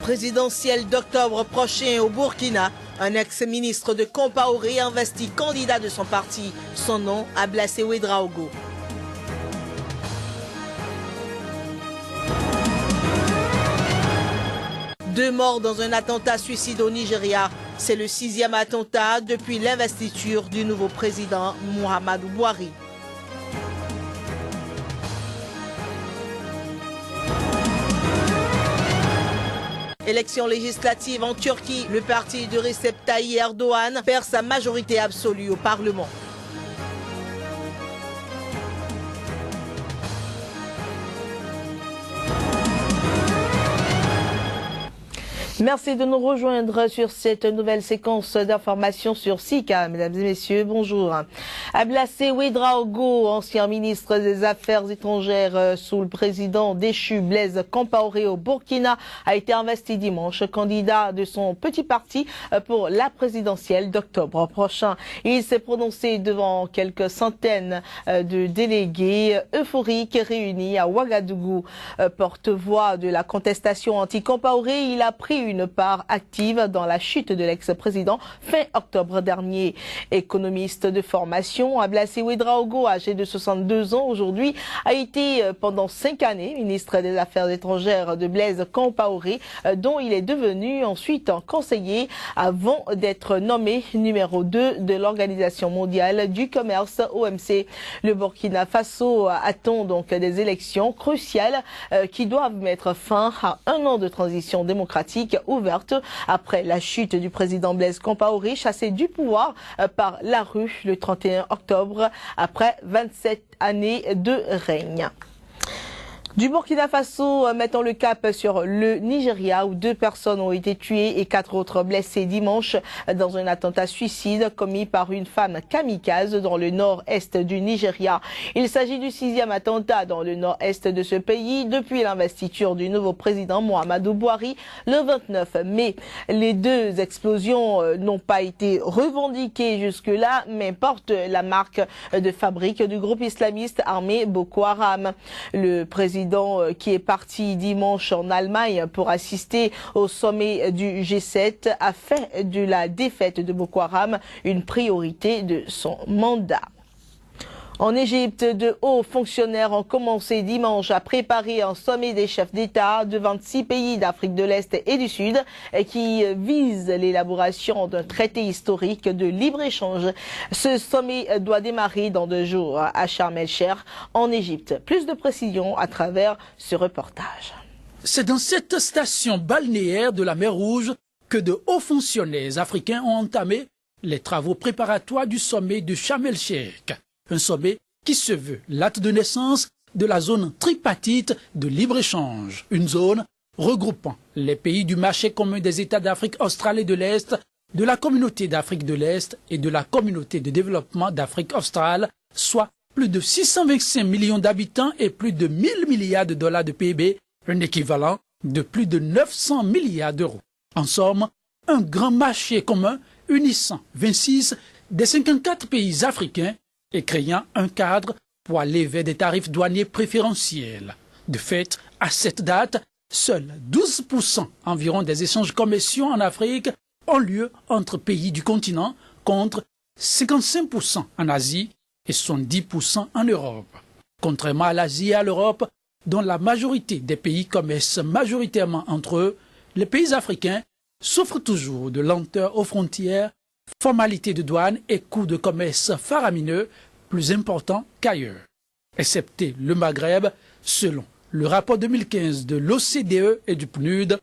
présidentielle d'octobre prochain au Burkina, un ex-ministre de Compaoré investi candidat de son parti. Son nom, Ablassé Ouedraogo. Deux morts dans un attentat suicide au Nigeria. C'est le 6e attentat depuis l'investiture du nouveau président Muhammadu Buhari. Élection législative en Turquie, le parti de Recep Tayyip Erdogan perd sa majorité absolue au Parlement. Merci de nous rejoindre sur cette nouvelle séquence d'informations sur SICA. Mesdames et messieurs, bonjour. Ablassé Ouedraogo, ancien ministre des Affaires étrangères sous le président déchu Blaise Compaoré au Burkina, a été investi dimanche candidat de son petit parti pour la présidentielle d'octobre prochain. Il s'est prononcé devant quelques centaines de délégués euphoriques réunis à Ouagadougou. Porte-voix de la contestation anti-Compaoré, il a pris une part active dans la chute de l'ex-président fin octobre dernier. Économiste de formation, Ablassé Ouedraogo, âgé de 62 ans aujourd'hui, a été pendant 5 années ministre des Affaires étrangères de Blaise Compaoré, dont il est devenu ensuite un conseiller avant d'être nommé numéro 2 de l'Organisation mondiale du commerce OMC. Le Burkina Faso attend donc des élections cruciales qui doivent mettre fin à un an de transition démocratique ouverte après la chute du président Blaise Compaoré, chassé du pouvoir par la rue le 31 octobre après 27 années de règne. Du Burkina Faso, mettons le cap sur le Nigeria où 2 personnes ont été tuées et 4 autres blessées dimanche dans un attentat suicide commis par une femme kamikaze dans le nord-est du Nigeria. Il s'agit du 6e attentat dans le nord-est de ce pays depuis l'investiture du nouveau président Muhammadu Buhari le 29 mai. Les 2 explosions n'ont pas été revendiquées jusque-là, mais portent la marque de fabrique du groupe islamiste armé Boko Haram. Le président qui est parti dimanche en Allemagne pour assister au sommet du G7 a fait de la défaite de Boko Haram une priorité de son mandat. En Égypte, de hauts fonctionnaires ont commencé dimanche à préparer un sommet des chefs d'État de 26 pays d'Afrique de l'Est et du Sud qui vise l'élaboration d'un traité historique de libre-échange. Ce sommet doit démarrer dans 2 jours à Sharm el-Sheikh en Égypte. Plus de précisions à travers ce reportage. C'est dans cette station balnéaire de la mer Rouge que de hauts fonctionnaires africains ont entamé les travaux préparatoires du sommet de Sharm el-Sheikh. Un sommet qui se veut l'acte de naissance de la zone tripartite de libre-échange, une zone regroupant les pays du marché commun des États d'Afrique australe et de l'Est, de la communauté d'Afrique de l'Est et de la communauté de développement d'Afrique australe, soit plus de 625 millions d'habitants et plus de 1000 milliards de dollars de PIB, un équivalent de plus de 900 milliards d'euros. En somme, un grand marché commun unissant 26 des 54 pays africains et créant un cadre pour aller vers des tarifs douaniers préférentiels. De fait, à cette date, seuls 12% environ des échanges commerciaux en Afrique ont lieu entre pays du continent, contre 55% en Asie et 70% en Europe. Contrairement à l'Asie et à l'Europe, dont la majorité des pays commercent majoritairement entre eux, les pays africains souffrent toujours de lenteurs aux frontières, formalités de douane et coûts de commerce faramineux plus importants qu'ailleurs. Excepté le Maghreb, selon le rapport 2015 de l'OCDE et du PNUD,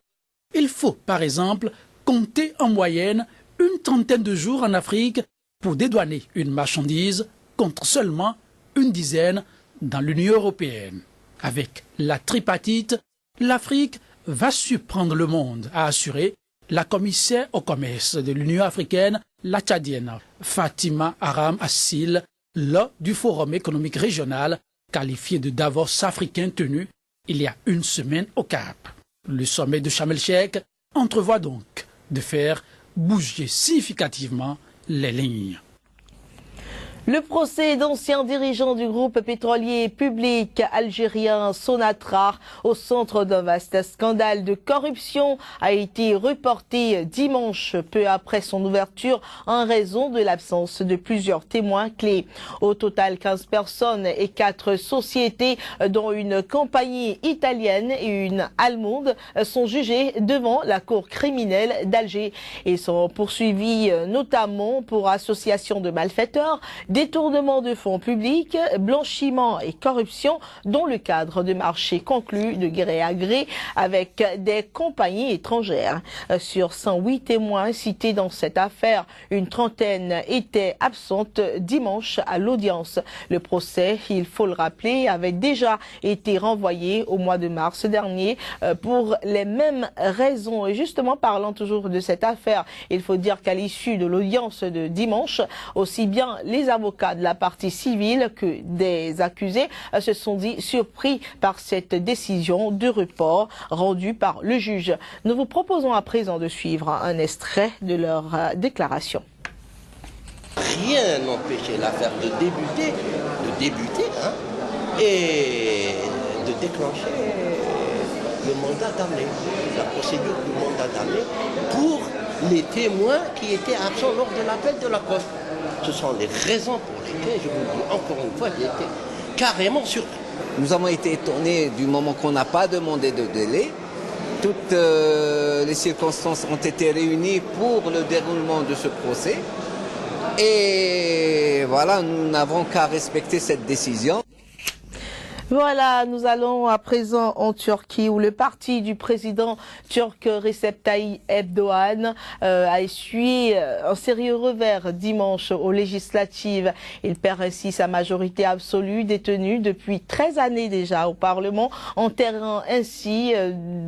il faut par exemple compter en moyenne une trentaine de jours en Afrique pour dédouaner une marchandise contre seulement une dizaine dans l'Union européenne. Avec la tripartite, l'Afrique va surprendre le monde, a assuré la commissaire au commerce de l'Union africaine, la Tchadienne, Fatima Aram Assil, lors du Forum économique régional qualifié de Davos africain tenu il y a une semaine au Cap. Le sommet de Sharm el-Sheikh entrevoit donc de faire bouger significativement les lignes. Le procès d'anciens dirigeants du groupe pétrolier public algérien Sonatrach au centre d'un vaste scandale de corruption a été reporté dimanche peu après son ouverture en raison de l'absence de plusieurs témoins clés. Au total, 15 personnes et 4 sociétés, dont une compagnie italienne et une allemande, sont jugées devant la cour criminelle d'Alger et sont poursuivis notamment pour association de malfaiteurs, détournement de fonds publics, blanchiment et corruption dans le cadre de marchés conclus de gré à gré avec des compagnies étrangères. Sur 108 témoins cités dans cette affaire, une trentaine étaient absentes dimanche à l'audience. Le procès, il faut le rappeler, avait déjà été renvoyé au mois de mars dernier pour les mêmes raisons. Et justement, parlant toujours de cette affaire, il faut dire qu'à l'issue de l'audience de dimanche, aussi bien les avocats de la partie civile que des accusés se sont dit surpris par cette décision de report rendue par le juge. Nous vous proposons à présent de suivre un extrait de leur déclaration. Rien n'empêchait l'affaire de débuter et de déclencher le mandat d'amener, la procédure du mandat d'amener pour les témoins qui étaient absents lors de l'appel de la COF. Ce sont les raisons pour lesquelles, je vous le dis encore une fois, j'ai été carrément surpris. Nous avons été étonnés du moment qu'on n'a pas demandé de délai. Toutes les circonstances ont été réunies pour le déroulement de ce procès. Et voilà, nous n'avons qu'à respecter cette décision. Voilà, nous allons à présent en Turquie où le parti du président turc Recep Tayyip Erdogan a essuyé un sérieux revers dimanche aux législatives. Il perd ainsi sa majorité absolue détenue depuis 13 années déjà au Parlement, enterrant ainsi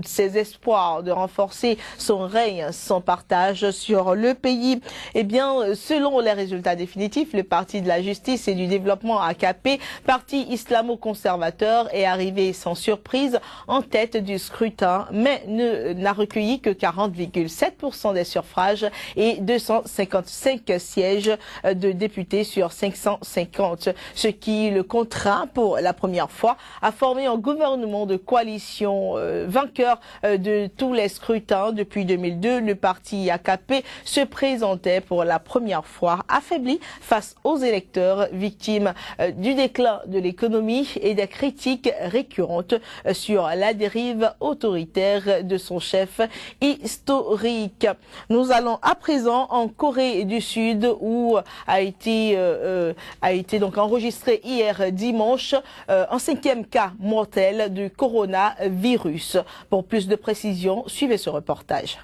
ses espoirs de renforcer son règne sans partage sur le pays. Eh bien, selon les résultats définitifs, le parti de la justice et du développement AKP, parti islamo-conservateur, est arrivé sans surprise en tête du scrutin, mais n'a recueilli que 40,7% des suffrages et 255 sièges de députés sur 550, ce qui le contraint pour la première fois à former un gouvernement de coalition vainqueur de tous les scrutins. Depuis 2002, le parti AKP se présentait pour la première fois affaibli face aux électeurs, victimes du déclin de l'économie et des critiques récurrentes sur la dérive autoritaire de son chef historique. Nous allons à présent en Corée du Sud où a été donc enregistré hier dimanche un 5e cas mortel du coronavirus. Pour plus de précisions, suivez ce reportage.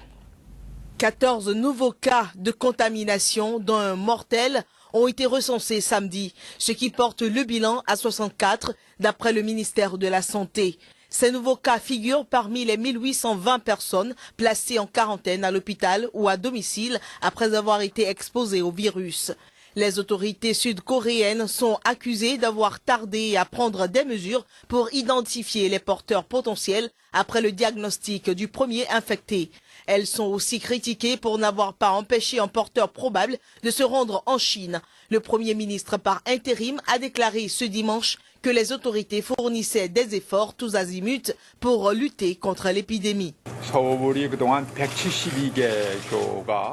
14 nouveaux cas de contamination, dont un mortel, ont été recensés samedi, ce qui porte le bilan à 64 d'après le ministère de la Santé. Ces nouveaux cas figurent parmi les 1820 personnes placées en quarantaine à l'hôpital ou à domicile après avoir été exposées au virus. Les autorités sud-coréennes sont accusées d'avoir tardé à prendre des mesures pour identifier les porteurs potentiels après le diagnostic du premier infecté. Elles sont aussi critiquées pour n'avoir pas empêché un porteur probable de se rendre en Chine. Le Premier ministre par intérim a déclaré ce dimanche que les autorités fournissaient des efforts tous azimuts pour lutter contre l'épidémie.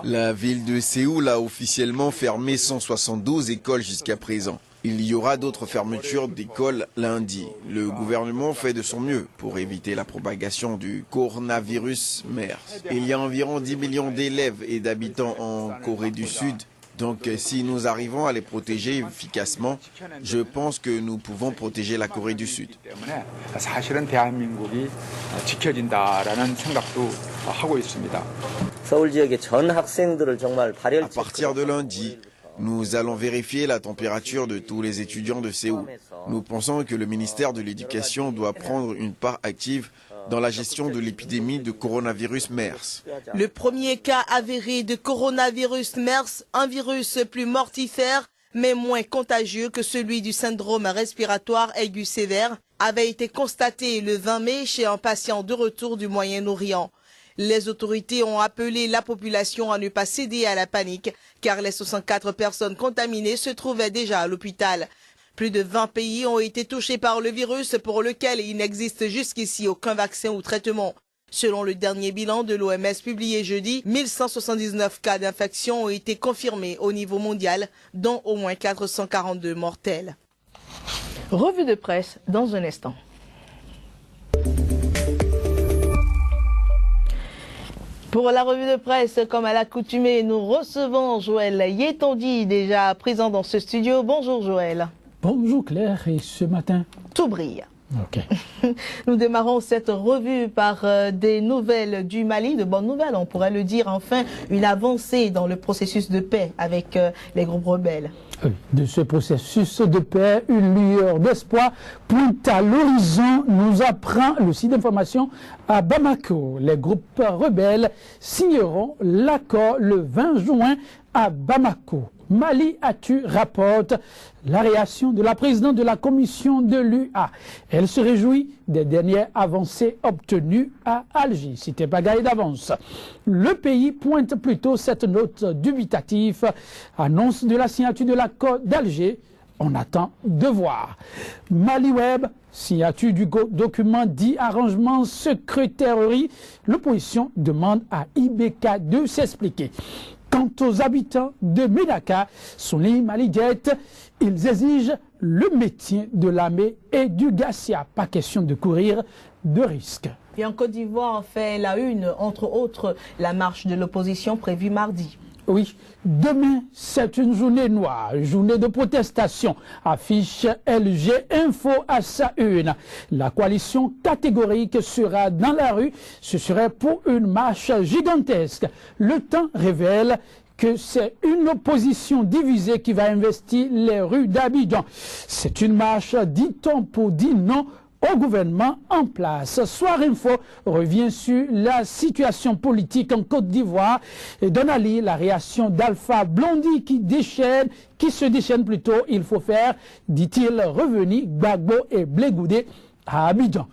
La ville de Séoul a officiellement fermé 172 écoles jusqu'à présent. Il y aura d'autres fermetures d'écoles lundi. Le gouvernement fait de son mieux pour éviter la propagation du coronavirus MERS. Il y a environ 10 millions d'élèves et d'habitants en Corée du Sud. Donc si nous arrivons à les protéger efficacement, je pense que nous pouvons protéger la Corée du Sud. À partir de lundi, nous allons vérifier la température de tous les étudiants de Séoul. Nous pensons que le ministère de l'Éducation doit prendre une part active dans la gestion de l'épidémie de coronavirus MERS. Le premier cas avéré de coronavirus MERS, un virus plus mortifère mais moins contagieux que celui du syndrome respiratoire aigu sévère, avait été constaté le 20 mai chez un patient de retour du Moyen-Orient. Les autorités ont appelé la population à ne pas céder à la panique, car les 64 personnes contaminées se trouvaient déjà à l'hôpital. Plus de 20 pays ont été touchés par le virus pour lequel il n'existe jusqu'ici aucun vaccin ou traitement. Selon le dernier bilan de l'OMS publié jeudi, 1179 cas d'infection ont été confirmés au niveau mondial, dont au moins 442 mortels. Revue de presse dans un instant. Pour la revue de presse, comme à l'accoutumée, nous recevons Joël Yetondi, déjà présent dans ce studio. Bonjour Joël. Bonjour Claire, et ce matin tout brille. Ok. Nous démarrons cette revue par des nouvelles du Mali, de bonnes nouvelles, on pourrait le dire, enfin, une avancée dans le processus de paix avec les groupes rebelles. Oui, de ce processus de paix, une lueur d'espoir pointe à l'horizon, nous apprend le site d'information à Bamako. Les groupes rebelles signeront l'accord le 20 juin à Bamako. Mali Actu rapporte la réaction de la présidente de la commission de l'UA. Elle se réjouit des dernières avancées obtenues à Alger. C'était bagaille d'avance. Le pays pointe plutôt cette note dubitative, annonce de la signature de l'accord d'Alger. On attend de voir. Mali Web, signature du document dit arrangement secrétairerie. L'opposition demande à IBK de s'expliquer. Quant aux habitants de Ménaka, Souni Malidiet, ils exigent le maintien de l'armée et du Gassia. Pas question de courir de risques. Et en Côte d'Ivoire, on fait la une, entre autres, la marche de l'opposition prévue mardi. Oui, demain, c'est une journée noire, journée de protestation, affiche LG Info à sa une. La coalition catégorique sera dans la rue, ce serait pour une marche gigantesque. Le temps révèle que c'est une opposition divisée qui va investir les rues d'Abidjan. C'est une marche, dit-on, pour dire non au gouvernement en place. Soir Info revient sur la situation politique en Côte d'Ivoire et donne à lire la réaction d'Alpha Blondy qui se déchaîne plutôt, il faut faire, dit-il, revenir Gbagbo et Blé Goudé à Abidjan.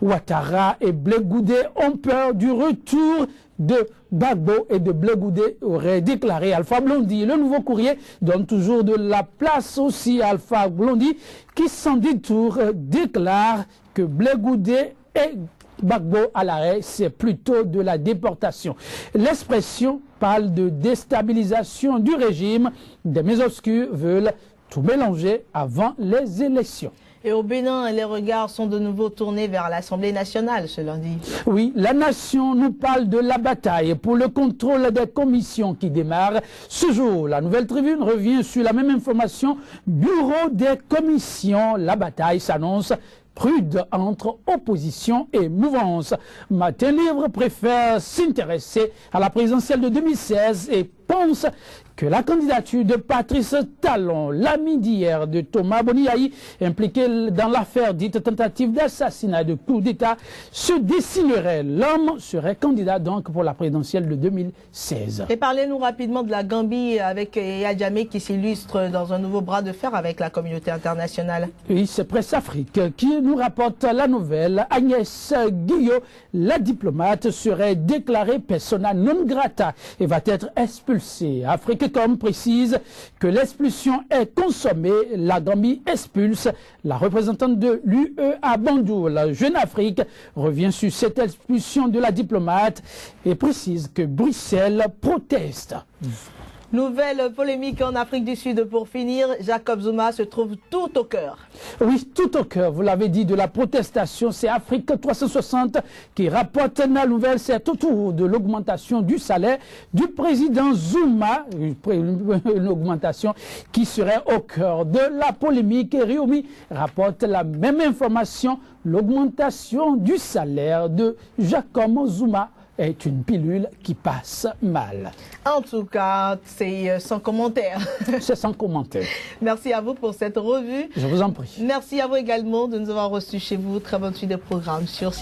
Ouattara et Blé Goudé ont peur du retour de Gbagbo et de Blé Goudé, aurait déclaré Alpha Blondy. Le Nouveau Courrier donne toujours de la place aussi à Alpha Blondy qui sans détour déclare que Blé Goudé et Gbagbo à l'arrêt, c'est plutôt de la déportation. L'expression parle de déstabilisation du régime. Des mains obscures veulent tout mélanger avant les élections. Et au Bénin, les regards sont de nouveau tournés vers l'Assemblée nationale ce lundi. Oui, la nation nous parle de la bataille pour le contrôle des commissions qui démarre ce jour. La Nouvelle Tribune revient sur la même information. Bureau des commissions, la bataille s'annonce rude entre opposition et mouvance. Matin Libre préfère s'intéresser à la présidentielle de 2016 et pense que la candidature de Patrice Talon, l'ami d'hier de Thomas Boniaï, impliqué dans l'affaire dite tentative d'assassinat de coup d'État, se dessinerait. L'homme serait candidat donc pour la présidentielle de 2016. Et parlez-nous rapidement de la Gambie avec Yaya Jammeh qui s'illustre dans un nouveau bras de fer avec la communauté internationale. Oui, c'est Presse Afrique qui nous rapporte la nouvelle. Agnès Guillot, la diplomate, serait déclarée persona non grata et va être expulsée. Afrique.com précise que l'expulsion est consommée. La Gambie expulse la représentante de l'UE à Banjul. La Jeune Afrique revient sur cette expulsion de la diplomate et précise que Bruxelles proteste. Nouvelle polémique en Afrique du Sud pour finir. Jacob Zuma se trouve tout au cœur. Oui, tout au cœur, vous l'avez dit, de la protestation. C'est Afrique 360 qui rapporte la nouvelle. C'est autour de l'augmentation du salaire du président Zuma. Une augmentation qui serait au cœur de la polémique. Et Riomi rapporte la même information. L'augmentation du salaire de Jacob Zuma est une pilule qui passe mal. En tout cas, c'est sans commentaire. C'est sans commentaire. Merci à vous pour cette revue. Je vous en prie. Merci à vous également de nous avoir reçus chez vous. Très bonne suite de programme sur